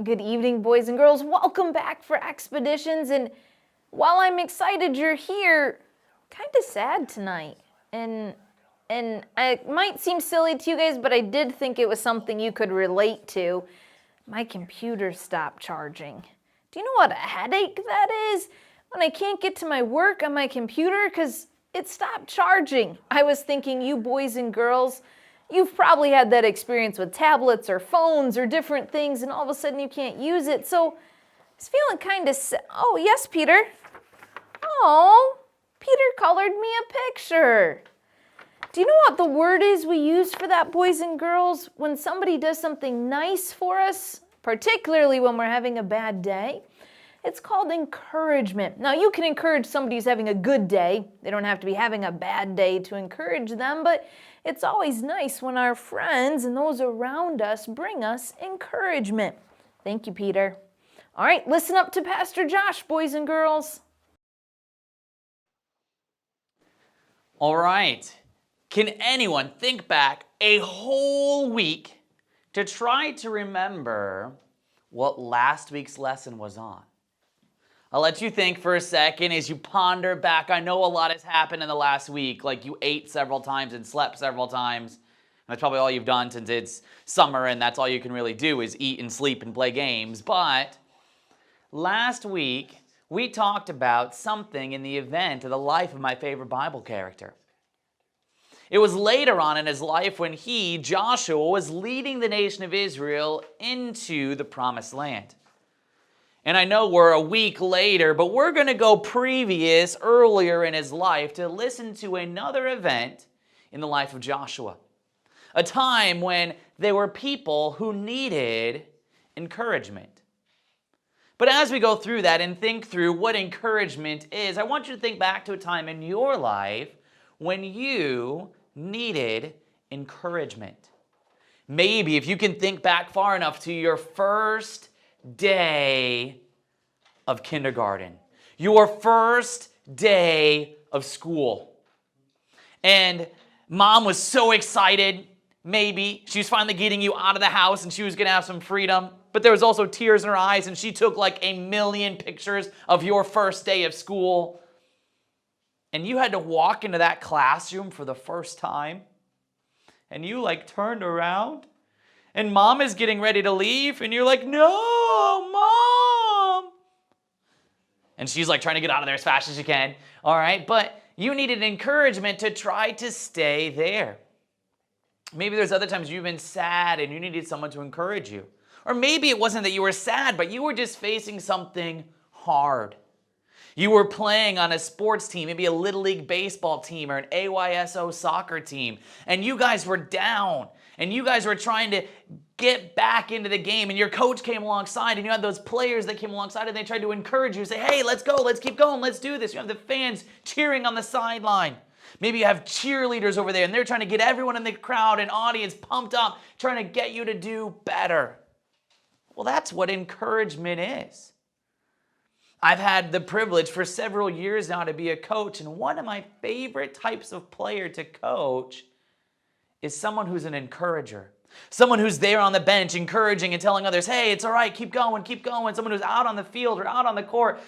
Good evening, boys and girls. Welcome back for Expeditions. And while I'm excited you're here, kind of sad tonight. And it might seem silly to you guys, but I did think it was something you could relate to. My computer stopped charging. Do you know what a headache that is? When I can't get to my work on my computer because it stopped charging. I was thinking, you boys and girls, you've probably had that experience with tablets or phones or different things, and all of a sudden you can't use it. So I was feeling kind of sad. Oh, yes, Peter. Oh, Peter colored me a picture. Do you know what the word is we use for that, boys and girls? When somebody does something nice for us, particularly when we're having a bad day, it's called encouragement. Now, you can encourage somebody who's having a good day. They don't have to be having a bad day to encourage them, but it's always nice when our friends and those around us bring us encouragement. Thank you, Peter. All right, listen up to Pastor Josh, boys and girls. All right. Can anyone think back a whole week to try to remember what last week's lesson was on? I'll let you think for a second as you ponder back. I know a lot has happened in the last week, like you ate several times and slept several times. That's probably all you've done since it's summer and that's all you can really do is eat and sleep and play games. But last week, we talked about something in the event of the life of my favorite Bible character. It was later on in his life when he, Joshua, was leading the nation of Israel into the promised land. And I know we're a week later, but we're going to go earlier in his life to listen to another event in the life of Joshua. A time when there were people who needed encouragement. But as we go through that and think through what encouragement is, I want you to think back to a time in your life when you needed encouragement. Maybe if you can think back far enough to your first day of kindergarten, your first day of school. And mom was so excited. Maybe she was finally getting you out of the house and she was going to have some freedom. But there was also tears in her eyes and she took like 1,000,000 pictures of your first day of school. And you had to walk into that classroom for the first time. And you like turned around. And mom is getting ready to leave. And you're like, no, mom. And she's like trying to get out of there as fast as she can. All right. But you needed encouragement to try to stay there. Maybe there's other times you've been sad and you needed someone to encourage you. Or maybe it wasn't that you were sad, but you were just facing something hard. You were playing on a sports team, maybe a Little League baseball team or an AYSO soccer team, and you guys were down, and you guys were trying to get back into the game, and your coach came alongside, and you had those players that came alongside, and they tried to encourage you, say, hey, let's go, let's keep going, let's do this. You have the fans cheering on the sideline. Maybe you have cheerleaders over there, and they're trying to get everyone in the crowd and audience pumped up, trying to get you to do better. Well, that's what encouragement is. I've had the privilege for several years now to be a coach, and one of my favorite types of player to coach is someone who's an encourager. Someone who's there on the bench encouraging and telling others, hey, it's all right, keep going, keep going. Someone who's out on the field or out on the court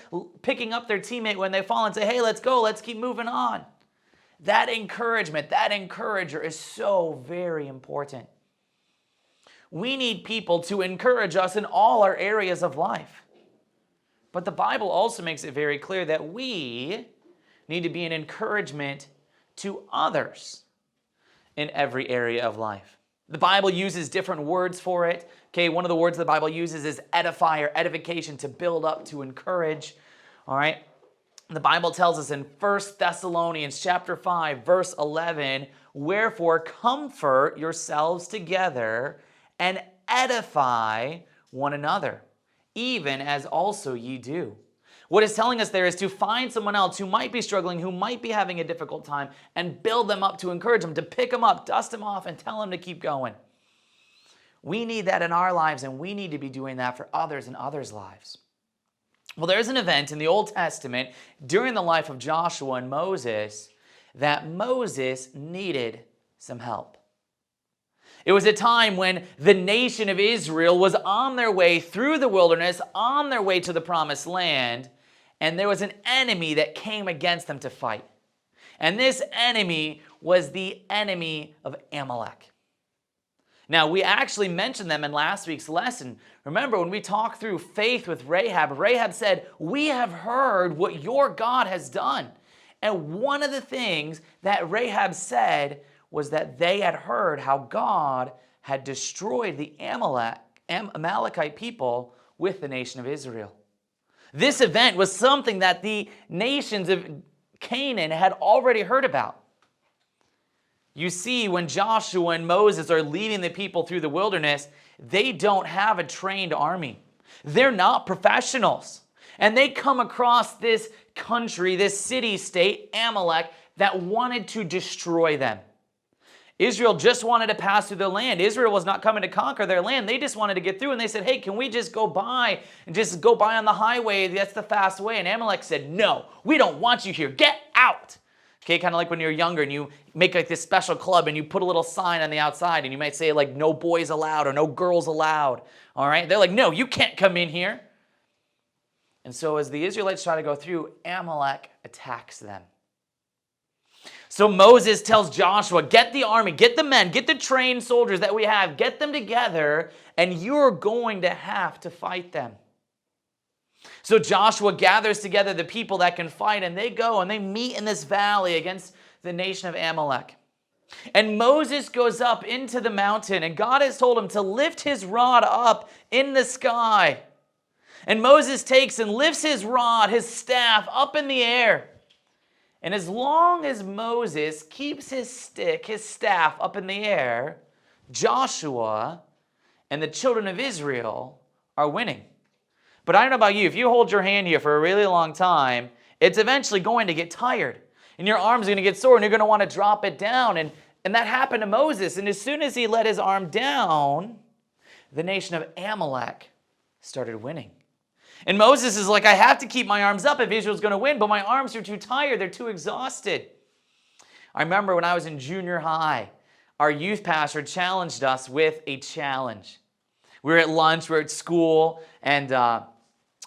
picking up their teammate when they fall and say, hey, let's go, let's keep moving on. That encouragement, that encourager is so very important. We need people to encourage us in all our areas of life. But the Bible also makes it very clear that we need to be an encouragement to others in every area of life. The Bible uses different words for it. Okay, one of the words the Bible uses is edify or edification, to build up, to encourage. All right. The Bible tells us in 1 Thessalonians chapter 5, verse 11, wherefore comfort yourselves together and edify one another, even as also ye do. What it's telling us there is to find someone else who might be struggling, who might be having a difficult time, and build them up, to encourage them, to pick them up, dust them off, and tell them to keep going. We need that in our lives, and we need to be doing that for others in others' lives. Well, there's an event in the Old Testament during the life of Joshua and Moses that Moses needed some help. It was a time when the nation of Israel was on their way through the wilderness, on their way to the promised land, and there was an enemy that came against them to fight. And this enemy was the enemy of Amalek. Now, we actually mentioned them in last week's lesson. Remember, when we talked through faith with Rahab, Rahab said, "We have heard what your God has done." And one of the things that Rahab said was that they had heard how God had destroyed the Amalekite people with the nation of Israel. This event was something that the nations of Canaan had already heard about. You see, when Joshua and Moses are leading the people through the wilderness, they don't have a trained army. They're not professionals. And they come across this country, this city-state, Amalek, that wanted to destroy them. Israel just wanted to pass through the land. Israel was not coming to conquer their land. They just wanted to get through. And they said, "Hey, can we just go by and just go by on the highway? That's the fast way." And Amalek said, "No, we don't want you here. Get out." Okay, kind of like when you're younger and you make like this special club and you put a little sign on the outside and you might say like "no boys allowed" or "no girls allowed." All right, they're like, "No, you can't come in here." And so as the Israelites try to go through, Amalek attacks them. So Moses tells Joshua, "Get the army, get the men, get the trained soldiers that we have, get them together, and you're going to have to fight them." So Joshua gathers together the people that can fight, and they go and they meet in this valley against the nation of Amalek. And Moses goes up into the mountain, and God has told him to lift his rod up in the sky. And Moses takes and lifts his rod, his staff, up in the air. And as long as Moses keeps his stick, his staff up in the air, Joshua and the children of Israel are winning. But I don't know about you, if you hold your hand here for a really long time, it's eventually going to get tired. And your arm's going to get sore and you're going to want to drop it down. And that happened to Moses. And as soon as he let his arm down, the nation of Amalek started winning. And Moses is like, "I have to keep my arms up if Israel's going to win, but my arms are too tired. They're too exhausted." I remember when I was in junior high, our youth pastor challenged us with a challenge. We were at lunch, we were at school, and I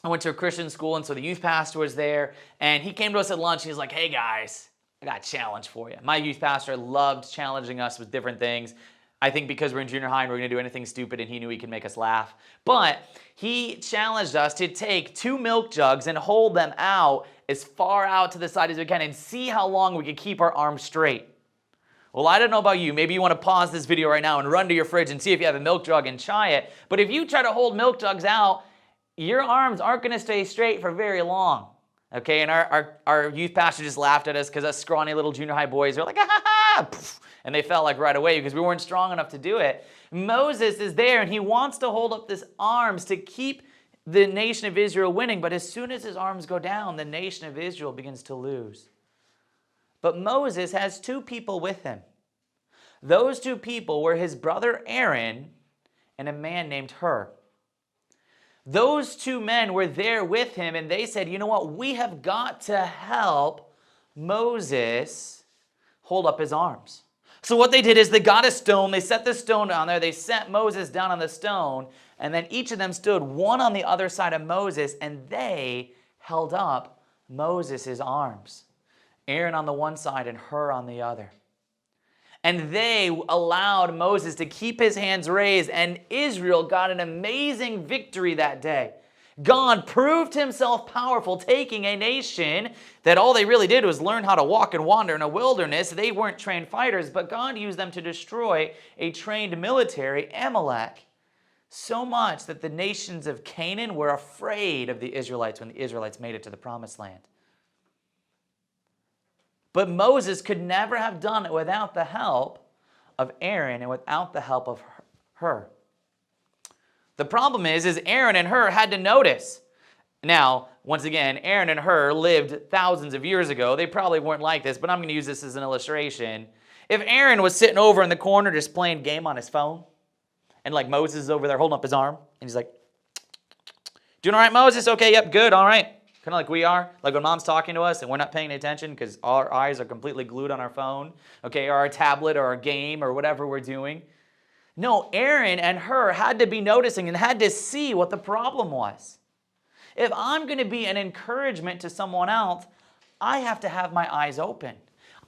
went to a Christian school, and so the youth pastor was there, and he came to us at lunch, and he was like, "Hey guys, I got a challenge for you." My youth pastor loved challenging us with different things. I think because we're in junior high and we're going to do anything stupid, and he knew he could make us laugh. But he challenged us to take 2 milk jugs and hold them out as far out to the side as we can and see how long we could keep our arms straight. Well, I don't know about you. Maybe you want to pause this video right now and run to your fridge and see if you have a milk jug and try it. But if you try to hold milk jugs out, your arms aren't going to stay straight for very long. Okay, and our youth pastor just laughed at us because us scrawny little junior high boys are like, "Ha ha ha!" And they fell like right away because we weren't strong enough to do it. Moses is there and he wants to hold up his arms to keep the nation of Israel winning. But as soon as his arms go down, the nation of Israel begins to lose. But Moses has 2 people with him. Those 2 people were his brother Aaron and a man named Hur. Those 2 men were there with him, and they said, "You know what? We have got to help Moses hold up his arms." So what they did is they got a stone, they set the stone down there, they set Moses down on the stone, and then each of them stood one on the other side of Moses, and they held up Moses' arms. Aaron on the one side and Hur on the other. And they allowed Moses to keep his hands raised, and Israel got an amazing victory that day. God proved himself powerful, taking a nation that all they really did was learn how to walk and wander in a wilderness. They weren't trained fighters, but God used them to destroy a trained military, Amalek, so much that the nations of Canaan were afraid of the Israelites when the Israelites made it to the promised land. But Moses could never have done it without the help of Aaron and without the help of Hur. The problem is Aaron and Hur had to notice. Now, once again, Aaron and Hur lived thousands of years ago. They probably weren't like this, but I'm going to use this as an illustration. If Aaron was sitting over in the corner just playing game on his phone, and like Moses is over there holding up his arm, and he's like, "Doing all right, Moses? Okay, yep, good, all right." Kind of like we are, like when mom's talking to us and we're not paying attention because our eyes are completely glued on our phone, okay, or our tablet or our game or whatever we're doing. No, Aaron and her had to be noticing and had to see what the problem was. If I'm going to be an encouragement to someone else, I have to have my eyes open.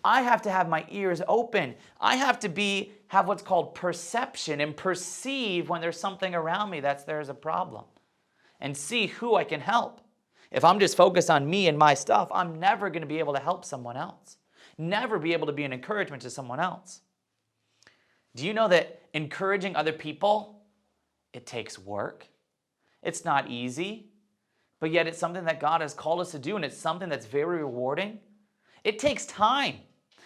I have to have my ears open. I have to have what's called perception and perceive when there's something around me there's a problem and see who I can help. If I'm just focused on me and my stuff, I'm never going to be able to help someone else. Never be able to be an encouragement to someone else. Do you know that encouraging other people, it takes work? It's not easy, but yet it's something that God has called us to do, and it's something that's very rewarding. It takes time.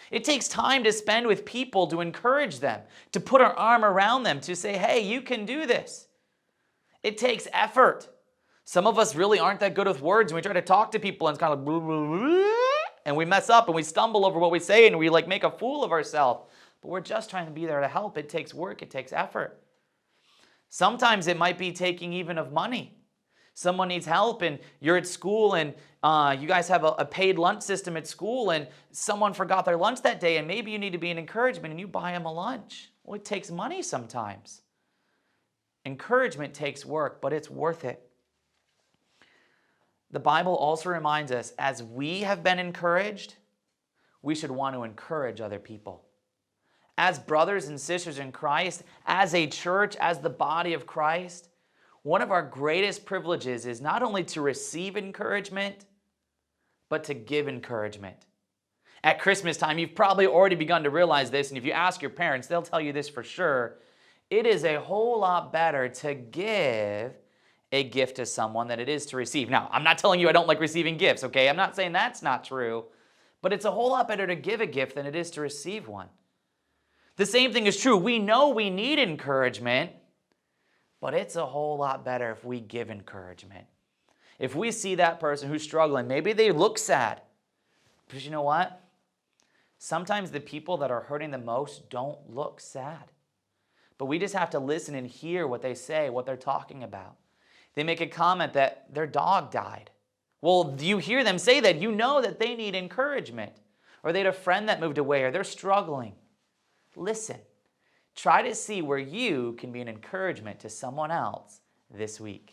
It takes time to spend with people to encourage them, to put our arm around them, to say, hey, you can do this. It takes effort. Some of us really aren't that good with words, and we try to talk to people, and it's kind of blah, blah, blah, and we mess up, and we stumble over what we say, and we make a fool of ourselves. But we're just trying to be there to help. It takes work. It takes effort. Sometimes it might be taking even of money. Someone needs help and you're at school and you guys have a paid lunch system at school and someone forgot their lunch that day and maybe you need to be an encouragement and you buy them a lunch. Well, it takes money sometimes. Encouragement takes work, but it's worth it. The Bible also reminds us, as we have been encouraged, we should want to encourage other people. As brothers and sisters in Christ, as a church, as the body of Christ, one of our greatest privileges is not only to receive encouragement, but to give encouragement. At Christmas time, you've probably already begun to realize this, and if you ask your parents, they'll tell you this for sure. It is a whole lot better to give a gift to someone than it is to receive. Now, I'm not telling you I don't like receiving gifts, okay? I'm not saying that's not true, but it's a whole lot better to give a gift than it is to receive one. The same thing is true. We know we need encouragement, but it's a whole lot better if we give encouragement. If we see that person who's struggling, maybe they look sad, but you know what? Sometimes the people that are hurting the most don't look sad. But we just have to listen and hear what they say, what they're talking about. They make a comment that their dog died. Well, you hear them say that, you know that they need encouragement. Or they had a friend that moved away, or they're struggling. Listen. Try to see where you can be an encouragement to someone else this week.